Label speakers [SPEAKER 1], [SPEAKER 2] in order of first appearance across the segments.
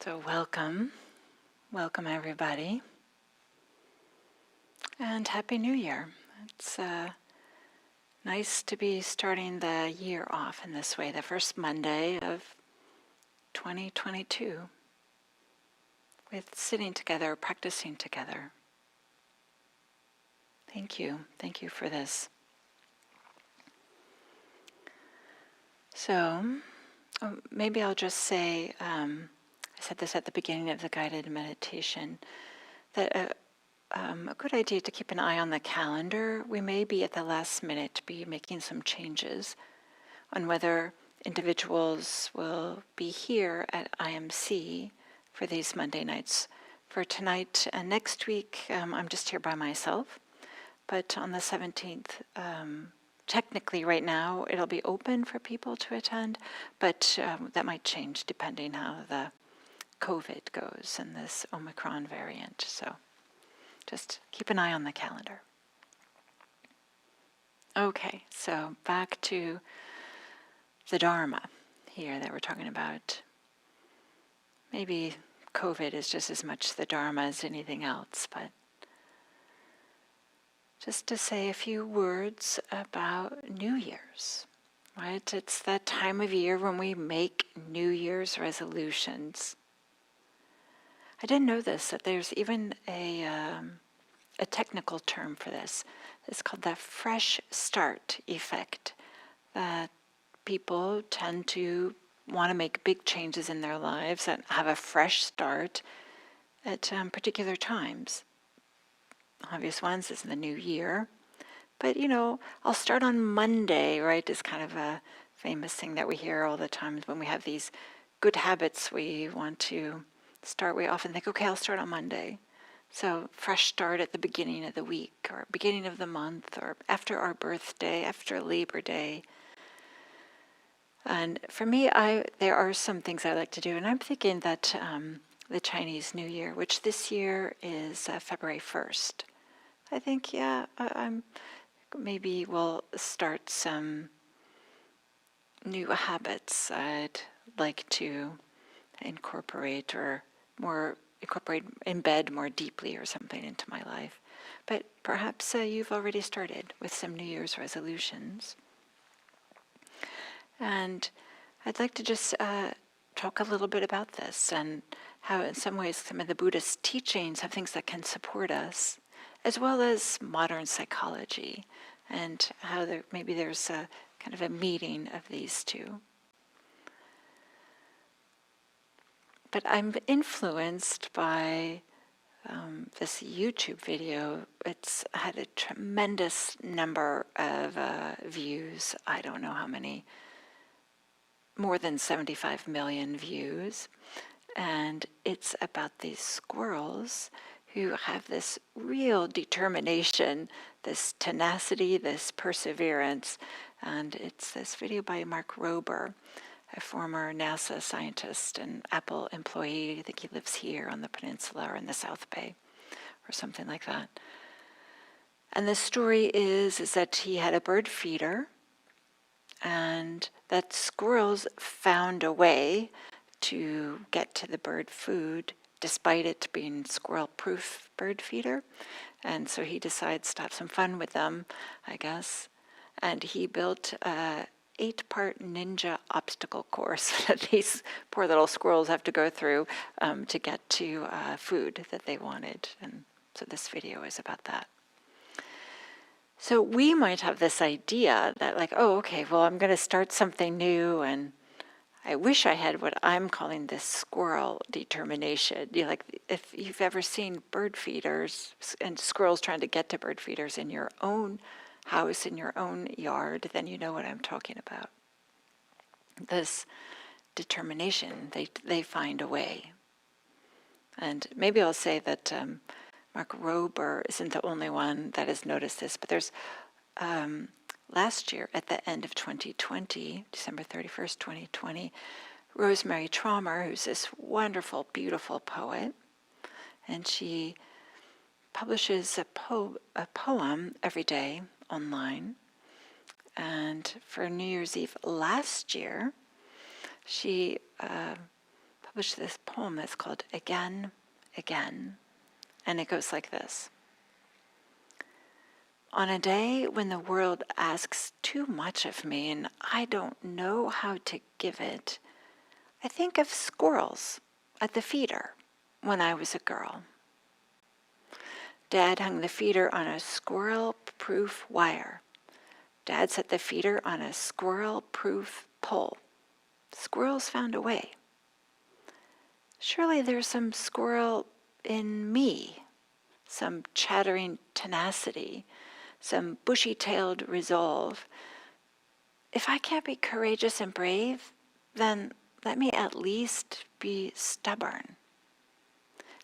[SPEAKER 1] So welcome everybody, and Happy New Year. It's nice to be starting the year off in this way, the first Monday of 2022, with sitting together, practicing together. Thank you for this. So, maybe I'll just say, I said this at the beginning of the guided meditation, that a good idea to keep an eye on the calendar. We may be at the last minute be making some changes on whether individuals will be here at IMC for these Monday nights. For tonight and next week, I'm just here by myself. But on the 17th, technically right now, it'll be open for people to attend, but that might change depending how the COVID goes and this Omicron variant. So just keep an eye on the calendar. Okay, so back to the Dharma here that we're talking about. Maybe COVID is just as much the Dharma as anything else, but just to say a few words about New Year's, right? It's that time of year when we make New Year's resolutions. I didn't know this, that there's even a technical term for this. It's called the fresh start effect, that people tend to want to make big changes in their lives and have a fresh start at particular times. Obvious ones is the new year. But, I'll start on Monday, right, is kind of a famous thing that we hear all the time when we have these good habits we want to start. We often think, okay, I'll start on Monday. So fresh start at the beginning of the week or beginning of the month or after our birthday, after Labor Day. And for me, there are some things I like to do. And I'm thinking that the Chinese New Year, which this year is February 1st, I think, I'm maybe we'll start some new habits I'd like to incorporate or embed more deeply or something into my life. But perhaps you've already started with some New Year's resolutions. And I'd like to just talk a little bit about this and how in some ways some of the Buddhist teachings have things that can support us, as well as modern psychology, and how maybe there's a kind of a meeting of these two. But I'm influenced by this YouTube video. It's had a tremendous number of views. I don't know how many, more than 75 million views. And it's about these squirrels who have this real determination, this tenacity, this perseverance. And it's this video by Mark Rober, a former NASA scientist and Apple employee. I think he lives here on the peninsula or in the South Bay or something like that. And the story is that he had a bird feeder, and that squirrels found a way to get to the bird food despite it being squirrel-proof bird feeder. And so he decides to have some fun with them, I guess. And he built a 8-part ninja obstacle course that these poor little squirrels have to go through to get to food that they wanted. And so this video is about that. So we might have this idea that like, oh, okay, well, I'm going to start something new, and I wish I had what I'm calling this squirrel determination. Like if you've ever seen bird feeders and squirrels trying to get to bird feeders in your own house, in your own yard, then you know what I'm talking about. This determination, they find a way. And maybe I'll say that Mark Rober isn't the only one that has noticed this, but there's last year at the end of 2020, December 31st, 2020, Rosemary Traumer, who's this wonderful, beautiful poet, and she publishes a poem every day online. And for New Year's Eve last year, she published this poem that's called Again, Again, and it goes like this. On a day when the world asks too much of me and I don't know how to give it, I think of squirrels at the feeder when I was a girl. Dad hung the feeder on a squirrel-proof wire. Dad set the feeder on a squirrel-proof pole. Squirrels found a way. Surely there's some squirrel in me, some chattering tenacity, some bushy-tailed resolve. If I can't be courageous and brave, then let me at least be stubborn.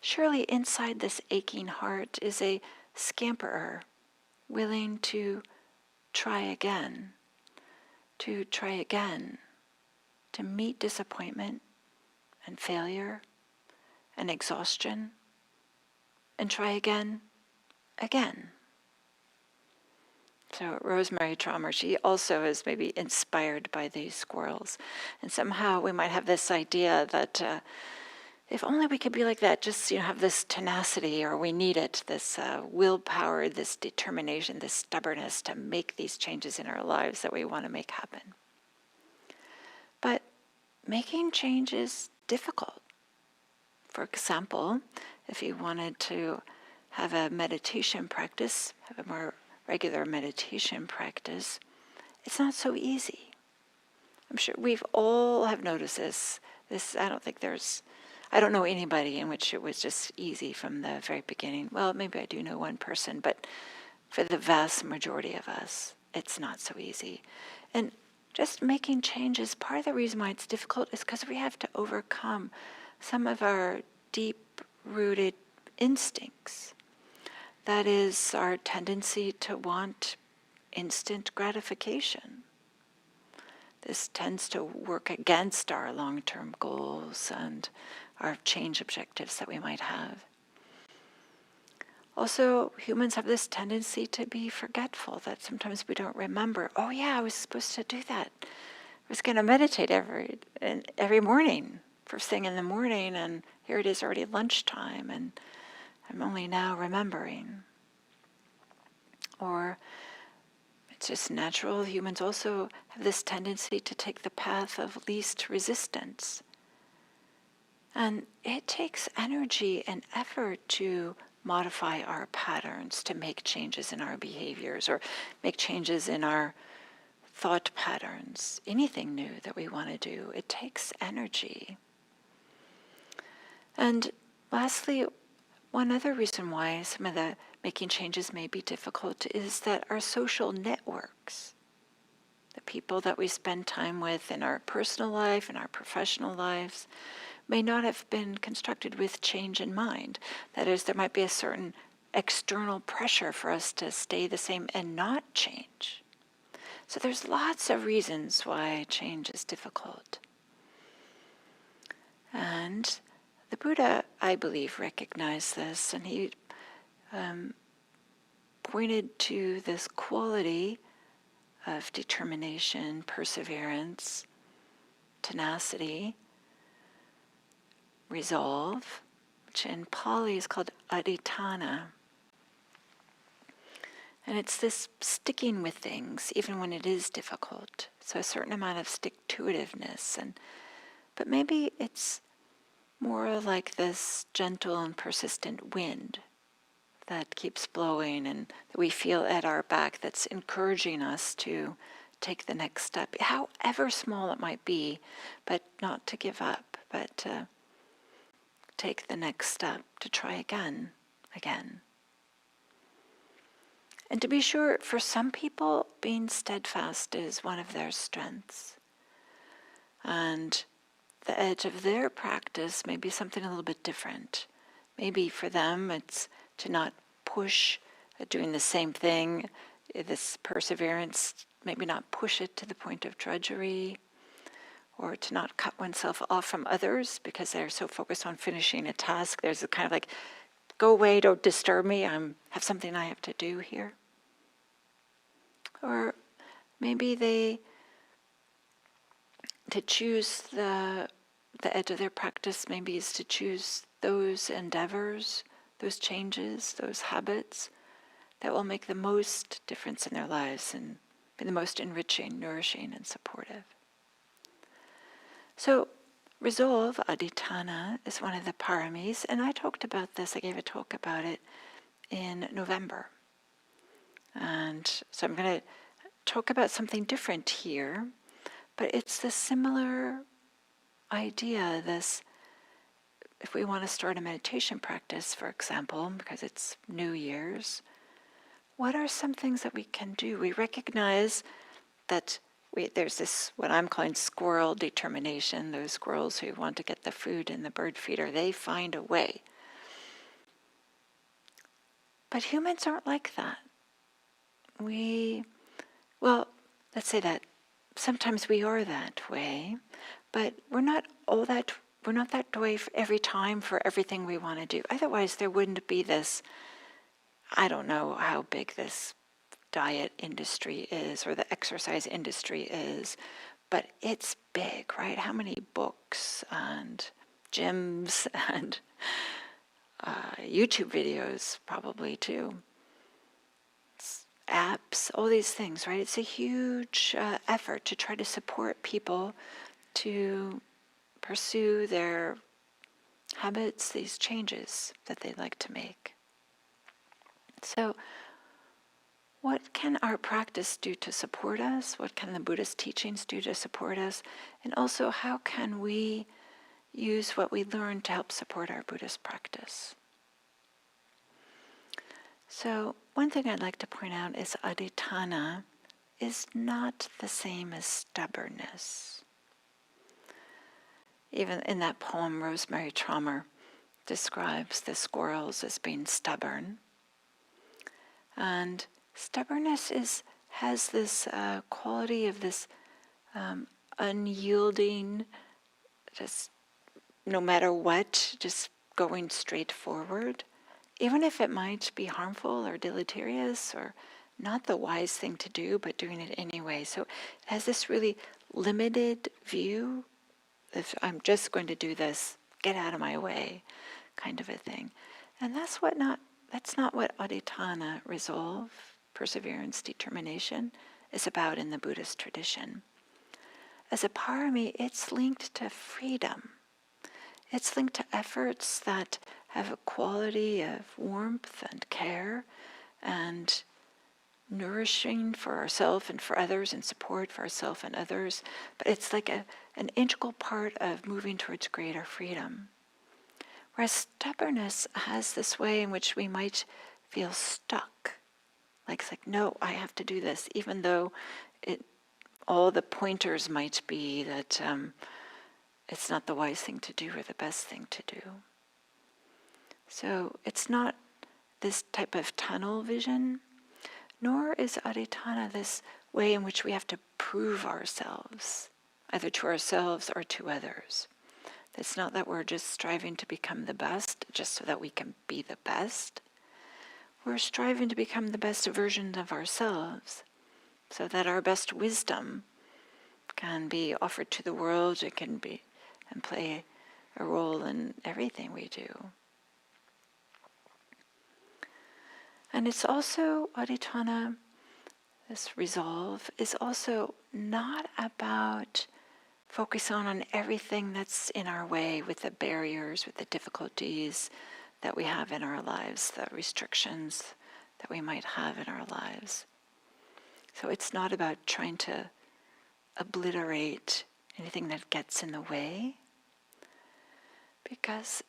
[SPEAKER 1] Surely inside this aching heart is a scamperer willing to try again, to meet disappointment and failure and exhaustion and try again. So Rosemary Traumer, she also is maybe inspired by these squirrels. And somehow we might have this idea that if only we could be like that, just have this tenacity, or we need it, this willpower, this determination, this stubbornness to make these changes in our lives that we want to make happen. But making change is difficult. For example, if you wanted to have a meditation practice, have a more regular meditation practice, it's not so easy. I'm sure we've all have noticed this. I don't know anybody in which it was just easy from the very beginning. Well, maybe I do know one person, but for the vast majority of us, it's not so easy. And just making changes, part of the reason why it's difficult is because we have to overcome some of our deep-rooted instincts. That is our tendency to want instant gratification. This tends to work against our long-term goals and our change objectives that we might have. Also, humans have this tendency to be forgetful, that sometimes we don't remember, oh yeah, I was supposed to do that. I was going to meditate every morning, first thing in the morning, and here it is already lunchtime, and I'm only now remembering. Or it's just natural. Humans also have this tendency to take the path of least resistance. And it takes energy and effort to modify our patterns, to make changes in our behaviors or make changes in our thought patterns. Anything new that we want to do, it takes energy. And lastly, one other reason why some of the making changes may be difficult is that our social networks, the people that we spend time with in our personal life and our professional lives, may not have been constructed with change in mind. That is, there might be a certain external pressure for us to stay the same and not change. So there's lots of reasons why change is difficult. And the Buddha, I believe, recognized this, and he pointed to this quality of determination, perseverance, tenacity, resolve, which in Pali is called adhitthana. And it's this sticking with things, even when it is difficult. So a certain amount of stick-to-itiveness. But maybe it's more like this gentle and persistent wind that keeps blowing and that we feel at our back, that's encouraging us to take the next step, however small it might be, but not to give up, but to take the next step, to try again. And to be sure, for some people, being steadfast is one of their strengths. And the edge of their practice may be something a little bit different. Maybe for them it's to not push at doing the same thing, this perseverance, maybe not push it to the point of drudgery, or to not cut oneself off from others because they're so focused on finishing a task. There's a kind of like, go away, don't disturb me, I have something I have to do here. Or maybe to choose the the edge of their practice maybe is to choose those endeavors, those changes, those habits that will make the most difference in their lives and be the most enriching, nourishing, and supportive. So resolve, adhitthana, is one of the paramis, and I talked about this, I gave a talk about it in November. And so I'm going to talk about something different here, but it's the similar idea, this, if we want to start a meditation practice, for example, because it's New Year's, what are some things that we can do? We recognize that there's this, what I'm calling squirrel determination, those squirrels who want to get the food in the bird feeder, they find a way. But humans aren't like that. Well, let's say that sometimes we are that way, but we're not that way for every time for everything we want to do. Otherwise, there wouldn't be this, I don't know how big this diet industry is or the exercise industry is, but it's big, right? How many books and gyms and YouTube videos probably too. Apps, all these things, right? It's a huge effort to try to support people to pursue their habits, these changes that they'd like to make. So what can our practice do to support us? What can the Buddhist teachings do to support us? And also, how can we use what we learn to help support our Buddhist practice? So one thing I'd like to point out is adhitthana is not the same as stubbornness. Even in that poem, Rosemary Traumer describes the squirrels as being stubborn. And stubbornness has this quality of this unyielding, just no matter what, just going straight forward, even if it might be harmful or deleterious or not the wise thing to do, but doing it anyway. So it has this really limited view. If I'm just going to do this, get out of my way, kind of a thing. And that's not what adhitthana, resolve, perseverance, determination, is about in the Buddhist tradition. As a parami, it's linked to freedom. It's linked to efforts that have a quality of warmth and care and nourishing for ourselves and for others and support for ourselves and others. But it's like an integral part of moving towards greater freedom. Whereas stubbornness has this way in which we might feel stuck. It's like, no, I have to do this, even though all the pointers might be that it's not the wise thing to do or the best thing to do. So it's not this type of tunnel vision, nor is adhitthana this way in which we have to prove ourselves, either to ourselves or to others. It's not that we're just striving to become the best just so that we can be the best. We're striving to become the best version of ourselves so that our best wisdom can be offered to the world. It can be and play a role in everything we do. And it's also, adhitthana, this resolve, is also not about focus on everything that's in our way, with the barriers, with the difficulties that we have in our lives, the restrictions that we might have in our lives. So it's not about trying to obliterate anything that gets in the way, because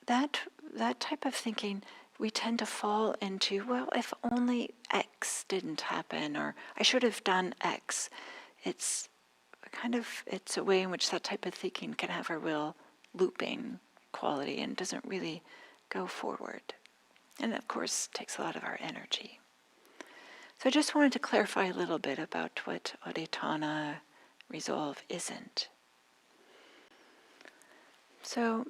[SPEAKER 1] that type of thinking, we tend to fall into, well, if only X didn't happen, or I should have done X. It's a way in which that type of thinking can have a real looping quality and doesn't really go forward. And of course, takes a lot of our energy. So I just wanted to clarify a little bit about what adhitthana, resolve, isn't. So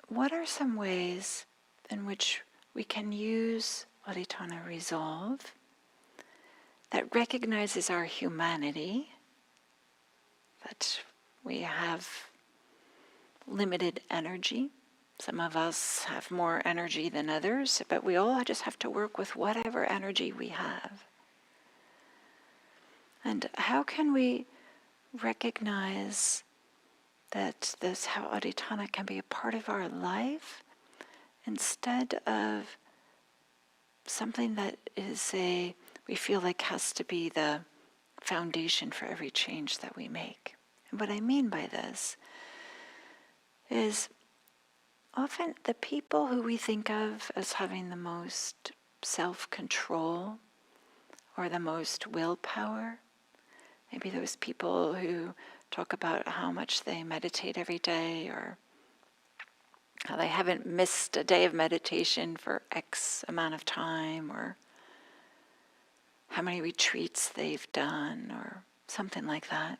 [SPEAKER 1] what are some ways in which we can use adhitthana, resolve, that recognizes our humanity, that we have limited energy. Some of us have more energy than others, but we all just have to work with whatever energy we have. And how can we recognize that this, how aditana can be a part of our life instead of something that we feel like has to be the foundation for every change that we make? And what I mean by this is often the people who we think of as having the most self-control or the most willpower, maybe those people who talk about how much they meditate every day, or how they haven't missed a day of meditation for X amount of time, or how many retreats they've done, or something like that.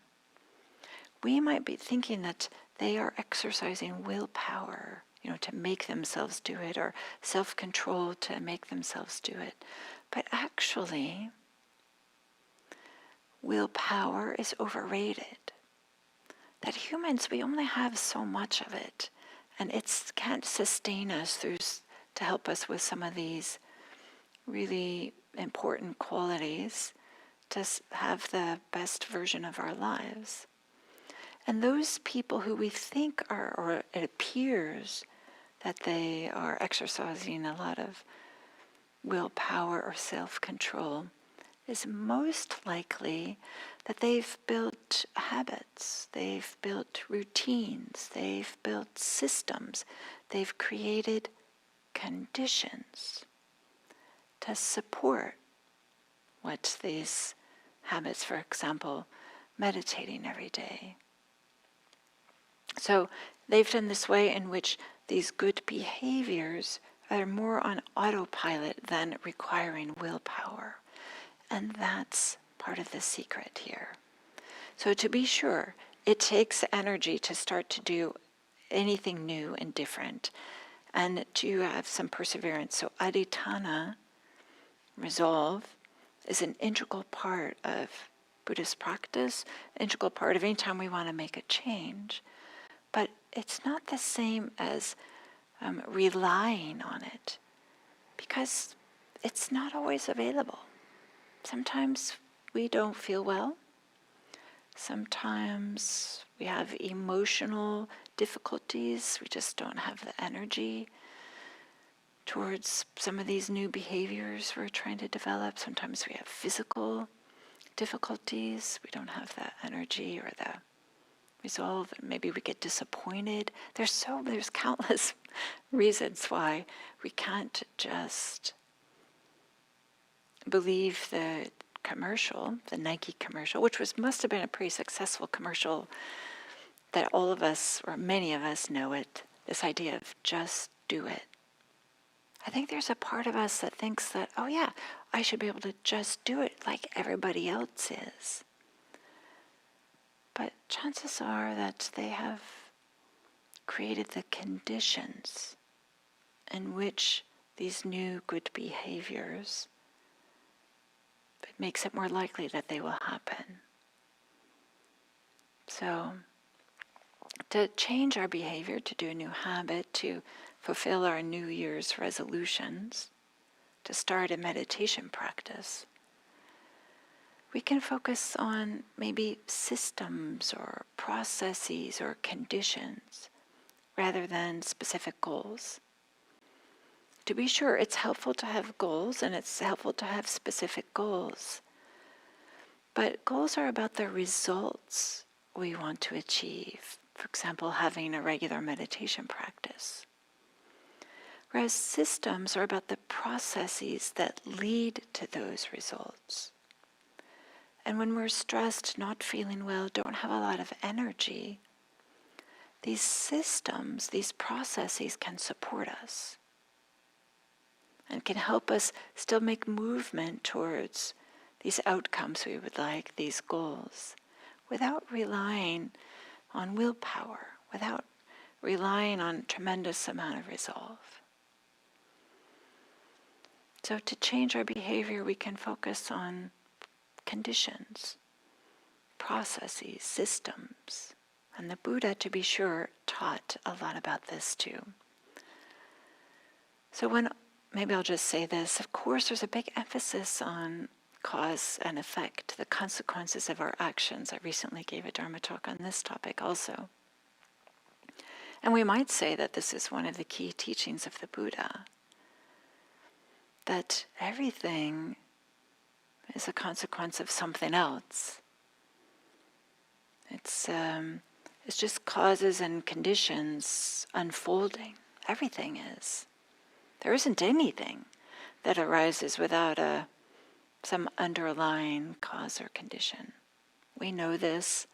[SPEAKER 1] We might be thinking that they are exercising willpower, to make themselves do it, or self-control to make themselves do it. But actually, willpower is overrated. That humans, we only have so much of it, and it can't sustain us to help us with some of these really important qualities to have the best version of our lives. And those people who we think are, or it appears that they are exercising a lot of willpower or self-control, is most likely that they've built habits, they've built routines, they've built systems, they've created conditions to support what these habits, for example, meditating every day. So they've done this way in which these good behaviors are more on autopilot than requiring willpower. And that's part of the secret here. So to be sure, it takes energy to start to do anything new and different, and to have some perseverance. So aditana, resolve, is an integral part of Buddhist practice, integral part of any time we want to make a change. But it's not the same as relying on it, because it's not always available. Sometimes we don't feel well. Sometimes we have emotional difficulties. We just don't have the energy towards some of these new behaviors we're trying to develop. Sometimes we have physical difficulties. We don't have the energy or the resolve. Maybe we get disappointed. There's countless reasons why we can't just believe the commercial, the Nike commercial, which must have been a pretty successful commercial, that all of us, or many of us, know it, this idea of just do it. I think there's a part of us that thinks that, oh yeah, I should be able to just do it like everybody else is. But chances are that they have created the conditions in which these new good behaviors, it makes it more likely that they will happen. So, to change our behavior, to do a new habit, to fulfill our New Year's resolutions, to start a meditation practice, we can focus on maybe systems or processes or conditions rather than specific goals. To be sure, it's helpful to have goals, and it's helpful to have specific goals. But goals are about the results we want to achieve. For example, having a regular meditation practice. Whereas systems are about the processes that lead to those results. And when we're stressed, not feeling well, don't have a lot of energy, these systems, these processes can support us and can help us still make movement towards these outcomes we would like, these goals, without relying on willpower, without relying on a tremendous amount of resolve. So to change our behavior, we can focus on conditions, processes, systems, And the Buddha, to be sure, taught a lot about this too. So maybe I'll just say this, of course there's a big emphasis on cause and effect, the consequences of our actions. I recently gave a Dharma talk on this topic also. And we might say that this is one of the key teachings of the Buddha, that everything is a consequence of something else. It's just causes and conditions unfolding. Everything is. There isn't anything that arises without some underlying cause or condition. We know this.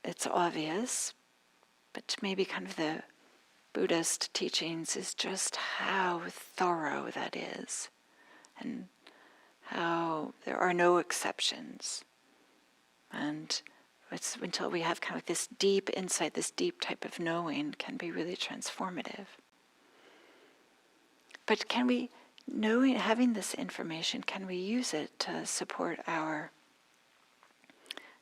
[SPEAKER 1] It's obvious, but maybe kind of the Buddhist teachings is just how thorough that is, and how there are no exceptions. And it's until we have kind of this deep insight, this deep type of knowing, can be really transformative. But can we, having this information, can we use it to support our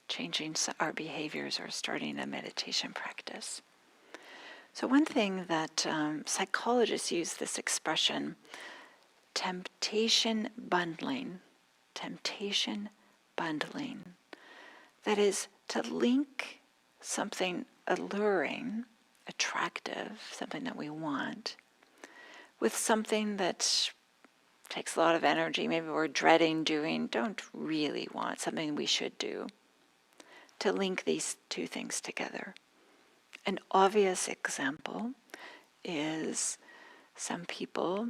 [SPEAKER 1] changing our behaviors or starting a meditation practice? So one thing that psychologists use this expression, temptation bundling, that is to link something alluring, attractive, something that we want, with something that takes a lot of energy, maybe we're dreading doing, don't really want, something we should do, to link these two things together. An obvious example is some people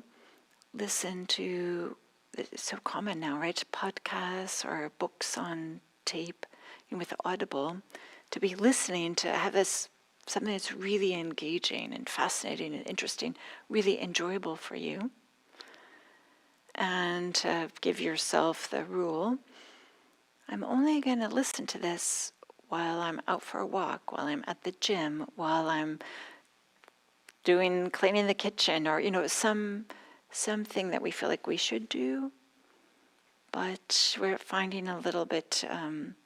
[SPEAKER 1] listen to, it's so common now, right, podcasts or books on tape with Audible, to be listening, to have this something that's really engaging and fascinating and interesting, really enjoyable for you. And give yourself the rule, I'm only going to listen to this while I'm out for a walk, while I'm at the gym, while I'm cleaning the kitchen, or something that we feel like we should do, but we're finding a little bit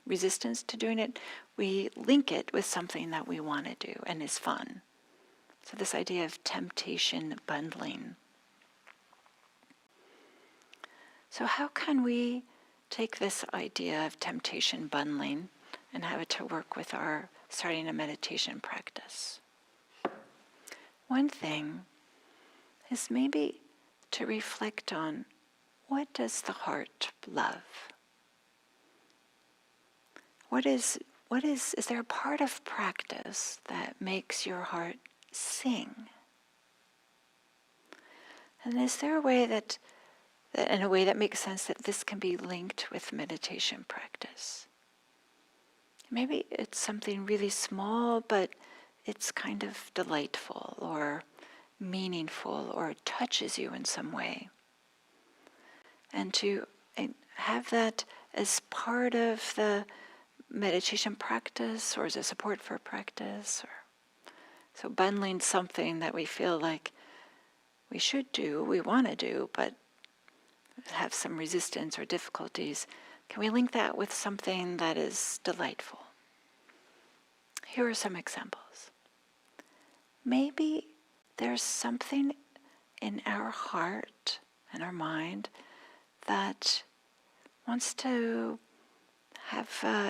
[SPEAKER 1] resistance to doing it. We link it with something that we want to do and is fun. So this idea of temptation bundling. So how can we take this idea of temptation bundling and have it to work with our starting a meditation practice? One thing is maybe to reflect on, what does the heart love? Is there a part of practice that makes your heart sing? And is there a way that in a way that makes sense, that this can be linked with meditation practice? Maybe it's something really small, but it's kind of delightful or meaningful or touches you in some way. And to have that as part of the meditation practice or as a support for practice. So bundling something that we feel like we should do, we want to do, but have some resistance or difficulties, can we link that with something that is delightful? Here are some examples. Maybe there's something in our heart and our mind that wants to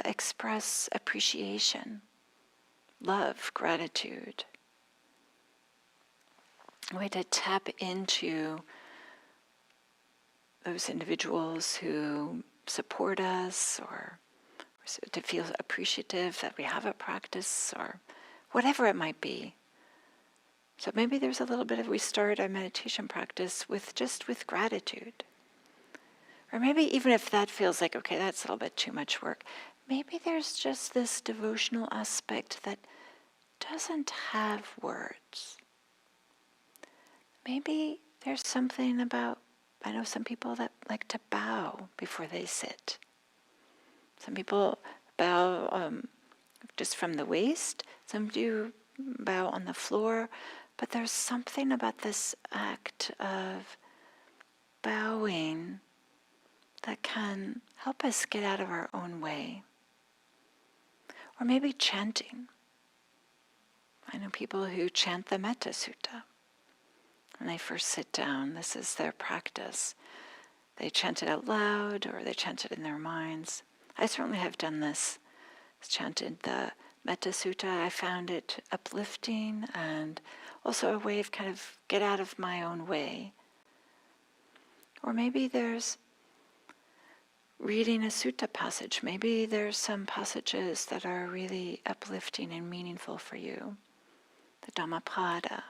[SPEAKER 1] express appreciation, love, gratitude. A way to tap into those individuals who support us, or to feel appreciative that we have a practice, or whatever it might be. So maybe there's a little bit of, we start our meditation practice with gratitude. Or maybe even if that feels like, okay, that's a little bit too much work, maybe there's just this devotional aspect that doesn't have words. Maybe there's something about, I know some people that like to bow before they sit. Some people bow just from the waist. Some do bow on the floor. But there's something about this act of bowing that can help us get out of our own way. Or maybe chanting. I know people who chant the Metta Sutta. When they first sit down, this is their practice. They chant it out loud or they chant it in their minds. I certainly have done this. Chanted the Metta Sutta. I found it uplifting and also a way of kind of get out of my own way. Or maybe there's reading a sutta passage. Maybe there's some passages that are really uplifting and meaningful for you. The Dhammapada,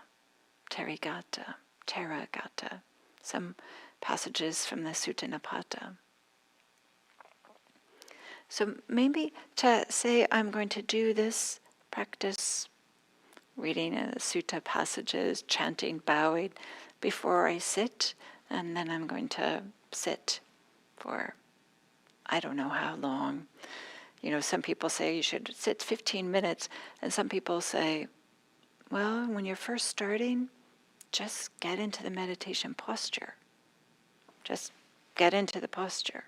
[SPEAKER 1] Therigatha, some passages from the Sutta Nipata. So maybe to say I'm going to do this practice, reading sutta passages, chanting, bowing, before I sit, and then I'm going to sit for I don't know how long. Some people say you should sit 15 minutes, and some people say, well, when you're first starting, just get into the meditation posture. Just get into the posture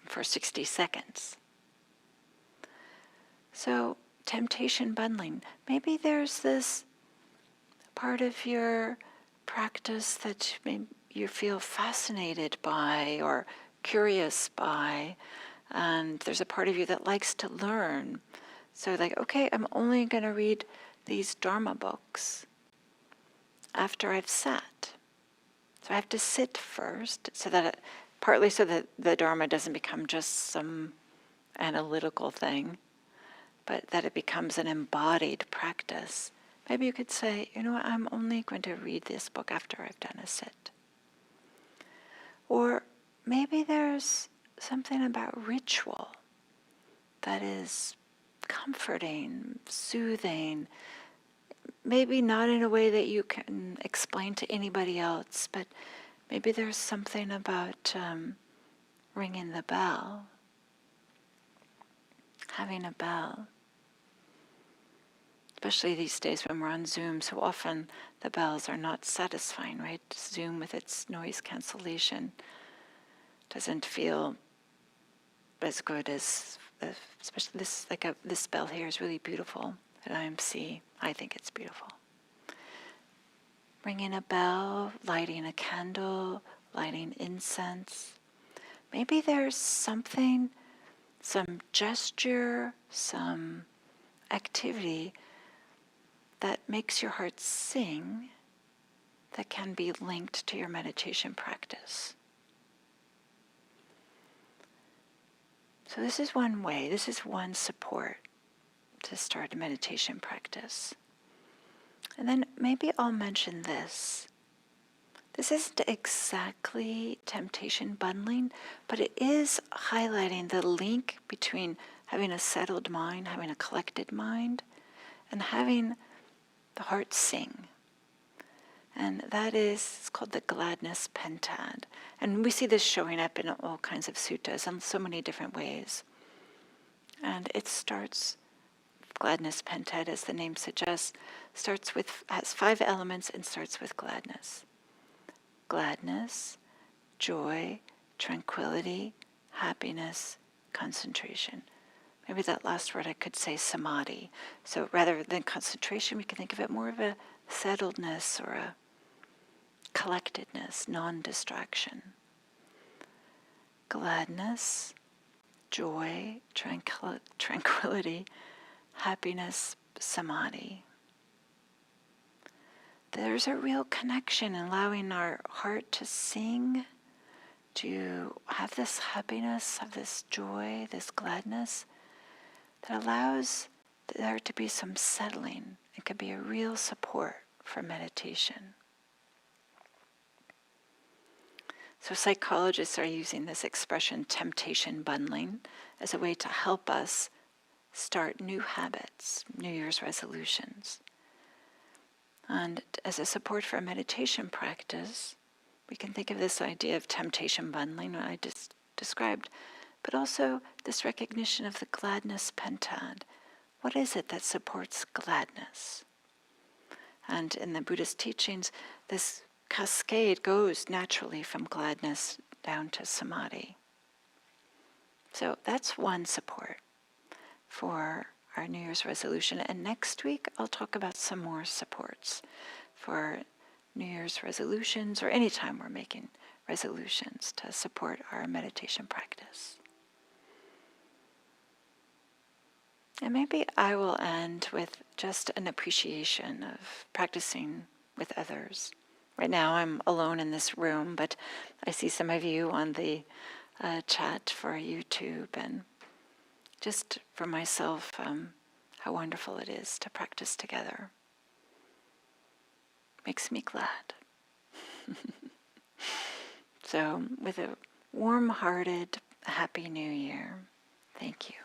[SPEAKER 1] for 60 seconds. So, temptation bundling. Maybe there's this part of your practice that you feel fascinated by or curious by, and there's a part of you that likes to learn. So okay, I'm only going to read these Dharma books after I've sat. So I have to sit first, partly so that the Dharma doesn't become just some analytical thing, but that it becomes an embodied practice. Maybe you could say, what, I'm only going to read this book after I've done a sit. Or maybe there's something about ritual that is comforting, soothing, maybe not in a way that you can explain to anybody else, but maybe there's something about ringing the bell, having a bell. Especially these days when we're on Zoom, so often the bells are not satisfying, right? Zoom with its noise cancellation doesn't feel as good as, especially this bell here is really beautiful at IMC. I think it's beautiful. Ringing a bell, lighting a candle, lighting incense. Maybe there's something, some gesture, some activity that makes your heart sing that can be linked to your meditation practice. So this is one way, this is one support to start a meditation practice. And then maybe I'll mention this. This isn't exactly temptation bundling, but it is highlighting the link between having a settled mind, having a collected mind, and having the heart sing. And that is, it's called the gladness pentad. And we see this showing up in all kinds of suttas in so many different ways. And it starts, gladness pentad, as the name suggests, has 5 elements and starts with gladness. Gladness, joy, tranquility, happiness, concentration. Maybe that last word I could say samadhi. So rather than concentration, we can think of it more of a settledness or a collectedness, non-distraction. Gladness, joy, tranquility, happiness, samadhi. There's a real connection in allowing our heart to sing, to have this happiness, have this joy, this gladness, that allows there to be some settling. It could be a real support for meditation. So psychologists are using this expression, temptation bundling, as a way to help us start new habits, New Year's resolutions. And as a support for a meditation practice, we can think of this idea of temptation bundling, what I just described, but also this recognition of the gladness pentad. What is it that supports gladness? And in the Buddhist teachings, this cascade goes naturally from gladness down to samadhi. So that's one support. for our New Year's resolution. And next week, I'll talk about some more supports for New Year's resolutions, or any time we're making resolutions to support our meditation practice. And maybe I will end with just an appreciation of practicing with others. Right now I'm alone in this room, but I see some of you on the chat for YouTube, and just for myself, how wonderful it is to practice together. Makes me glad. So with a warm-hearted, happy New Year, thank you.